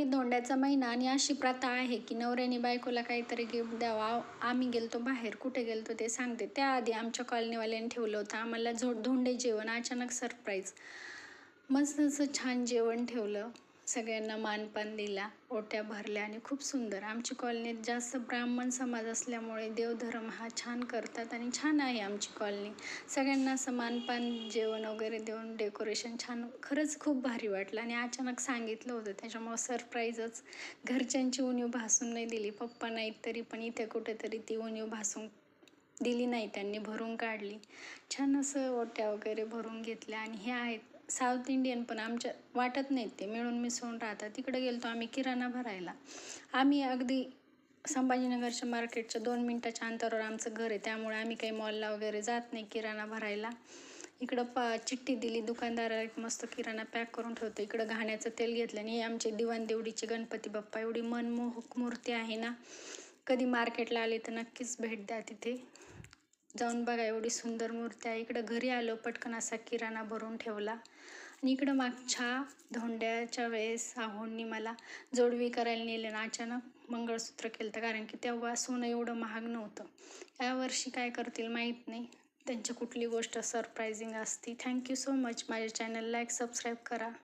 धोंड्याचा महिना आणि अशी प्रथा आहे की नवऱ्याने बायकोला काहीतरी गिफ्ट द्यावा. आम्ही गेलतो बाहेर, कुठे गेलतो ते सांगते. त्याआधी आमच्या कॉलनीवाल्यांनी ठेवलं होतं आम्हाला धोंडे जेवण, अचानक सरप्राईज. मस्त असं छान जेवण ठेवलं, सगळ्यांना मानपान दिला, ओट्या भरल्या आणि खूप सुंदर. आमची कॉलनीत जास्त ब्राह्मण समाज असल्यामुळे देवधर्म हा छान करतात आणि छान आहे आमची कॉलनी. सगळ्यांना असं मानपान जेवण वगैरे देऊन डेकोरेशन छान, खरंच खूप भारी वाटलं. आणि अचानक सांगितलं होतं त्याच्यामुळं सरप्राईजच. घरच्यांची उणीव भासून नाही दिली, पप्पा नाहीत तरी पण इथे कुठेतरी ती उणीव भासून दिली नाही, त्यांनी भरून काढली. छान असं ओट्या वगैरे भरून घेतल्या. आणि हे आहेत साऊथ इंडियन, पण आमच्या वाटत नाहीत, ते मिळून मिसळून राहतात. तिकडे गेलतो आम्ही किराणा भरायला. आम्ही अगदी संभाजीनगरच्या मार्केटच्या 2 मिनटाच्या अंतरावर आमचं घर आहे, त्यामुळे आम्ही काही मॉलला वगैरे जात नाही किराणा भरायला. इकडं चिठ्ठी दिली दुकानदाराला, एक मस्त किराणा पॅक करून ठेवतो. इकडं घाण्याचं तेल घेतलं. आणि हे आमचे दिवाण देवडीचे गणपती बाप्पा, एवढी मनमोहक मूर्ती आहे ना. कधी मार्केटला आली तर नक्कीच भेट द्या, तिथे जाऊन बघा, एवढी सुंदर मूर्ती आहे. इकडं घरी आलो, पटकन असा किराणा भरून ठेवला. आणि इकडं मागच्या धोंड्याच्या वेळेस आहोंनी मला जोडवी करायला नेले ना, अचानक मंगळसूत्र केलं होतं, कारण की तेव्हा सोनं एवढं महाग नव्हतं. यावर्षी काय करतील माहीत नाही, त्यांची कुठली गोष्ट सरप्रायझिंग असती. Thank you so much. माझ्या चॅनल लाईक सबस्क्राईब करा.